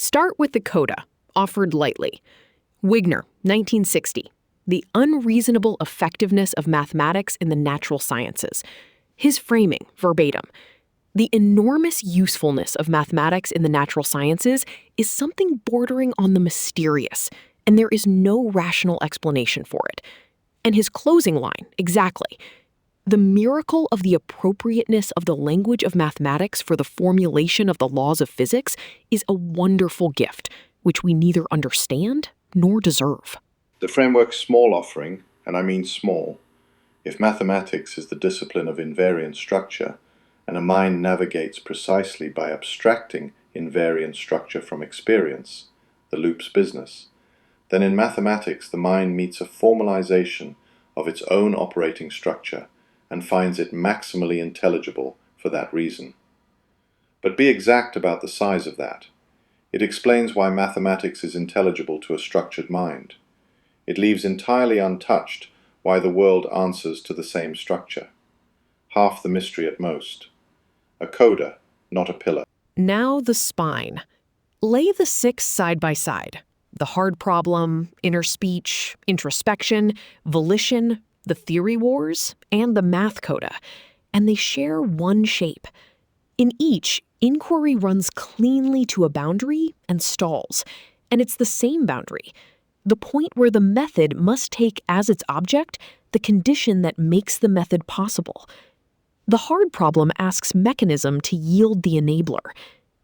Start with the coda, offered lightly. Wigner, 1960. The unreasonable effectiveness of mathematics in the natural sciences. His framing, verbatim. The enormous usefulness of mathematics in the natural sciences is something bordering on the mysterious, and there is no rational explanation for it. And his closing line, exactly. The miracle of the appropriateness of the language of mathematics for the formulation of the laws of physics is a wonderful gift, which we neither understand nor deserve. The framework's small offering, and I mean small, if mathematics is the discipline of invariant structure, and a mind navigates precisely by abstracting invariant structure from experience, the loop's business, then in mathematics the mind meets a formalization of its own operating structure and finds it maximally intelligible for that reason. But be exact about the size of that. It explains why mathematics is intelligible to a structured mind. It leaves entirely untouched why the world answers to the same structure. Half the mystery at most. A coda, not a pillar. Now the spine. Lay the 6 side by side. The hard problem, inner speech, introspection, volition, the theory wars, and the math coda. And they share one shape. In each, inquiry runs cleanly to a boundary and stalls. And it's the same boundary. The point where the method must take as its object the condition that makes the method possible. The hard problem asks mechanism to yield the enabler.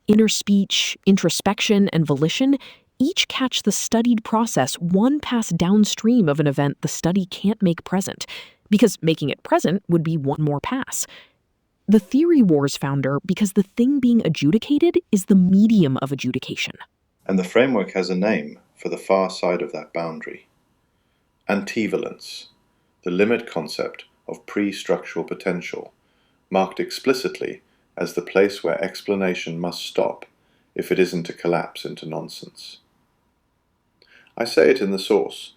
Inner speech, introspection, and volition each catch the studied process one pass downstream of an event the study can't make present, because making it present would be one more pass. The theory wars founder because the thing being adjudicated is the medium of adjudication. And the framework has a name for the far side of that boundary. Antevalence, the limit concept of pre-structural potential, marked explicitly as the place where explanation must stop if it isn't to collapse into nonsense. I say it in the source.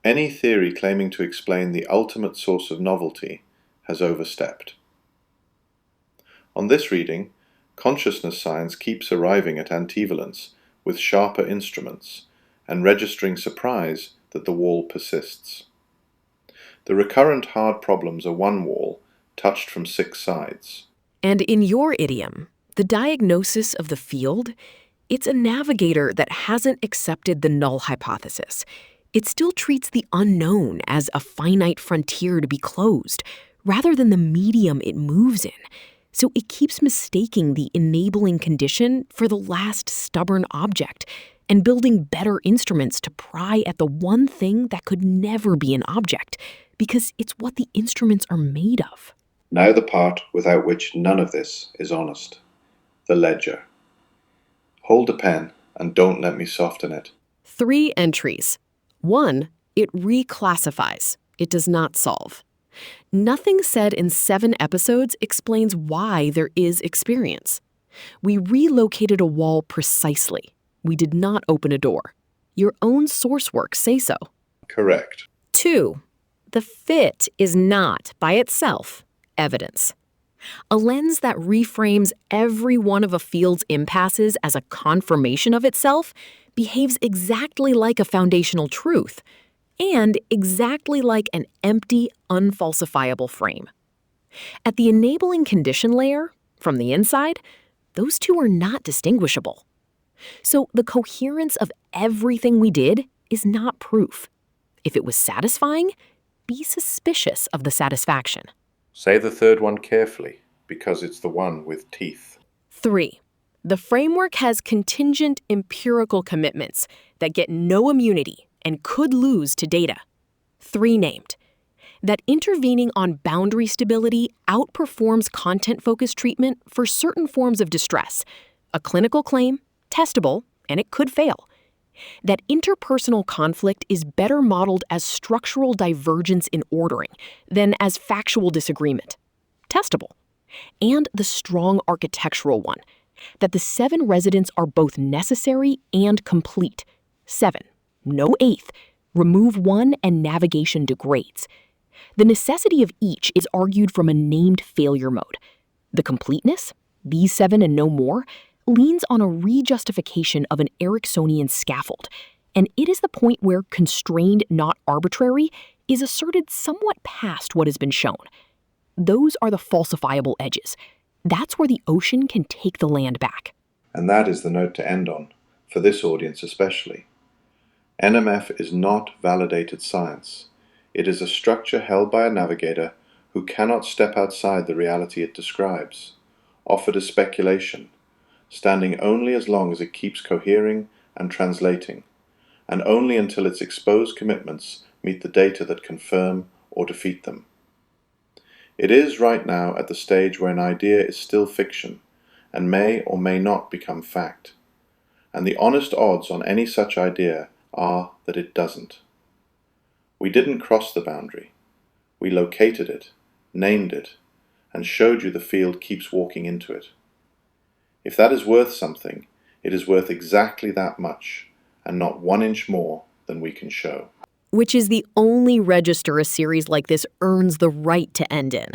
Any theory claiming to explain the ultimate source of novelty has overstepped. On this reading, consciousness science keeps arriving at antevalence with sharper instruments and registering surprise that the wall persists. The recurrent hard problems are one wall, touched from 6 sides. And in your idiom, the diagnosis of the field, it's a navigator that hasn't accepted the null hypothesis. It still treats the unknown as a finite frontier to be closed, rather than the medium it moves in. So it keeps mistaking the enabling condition for the last stubborn object, and building better instruments to pry at the one thing that could never be an object, because it's what the instruments are made of. Now the part without which none of this is honest. The ledger. Hold the pen and don't let me soften it. 3 entries. 1, it reclassifies. It does not solve. Nothing said in 7 episodes explains why there is experience. We relocated a wall precisely. We did not open a door. Your own source works say so. Correct. 2, the fit is not, by itself, evidence. A lens that reframes every one of a field's impasses as a confirmation of itself behaves exactly like a foundational truth, and exactly like an empty, unfalsifiable frame. At the enabling condition layer, from the inside, those two are not distinguishable. So the coherence of everything we did is not proof. If it was satisfying, be suspicious of the satisfaction. Say the third one carefully, because it's the one with teeth. 3, the framework has contingent empirical commitments that get no immunity and could lose to data. 3 named. That intervening on boundary stability outperforms content-focused treatment for certain forms of distress. A clinical claim, testable, and it could fail. That interpersonal conflict is better modeled as structural divergence in ordering than as factual disagreement. Testable. And the strong architectural one, that the 7 residents are both necessary and complete. 7. No 8th. Remove 1 and navigation degrades. The necessity of each is argued from a named failure mode. The completeness, these 7 and no more, leans on a rejustification of an Ericksonian scaffold, and it is the point where constrained, not arbitrary, is asserted somewhat past what has been shown. Those are the falsifiable edges. That's where the ocean can take the land back. And that is the note to end on, for this audience especially. NMF is not validated science. It is a structure held by a navigator who cannot step outside the reality it describes, offered as speculation, standing only as long as it keeps cohering and translating, and only until its exposed commitments meet the data that confirm or defeat them. It is right now at the stage where an idea is still fiction, and may or may not become fact, and the honest odds on any such idea are that it doesn't. We didn't cross the boundary. We located it, named it, and showed you the field keeps walking into it. If that is worth something, it is worth exactly that much, and not 1 inch more than we can show. Which is the only register a series like this earns the right to end in.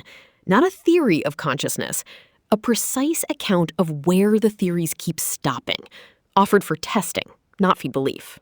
Not a theory of consciousness, a precise account of where the theories keep stopping, offered for testing, not for belief.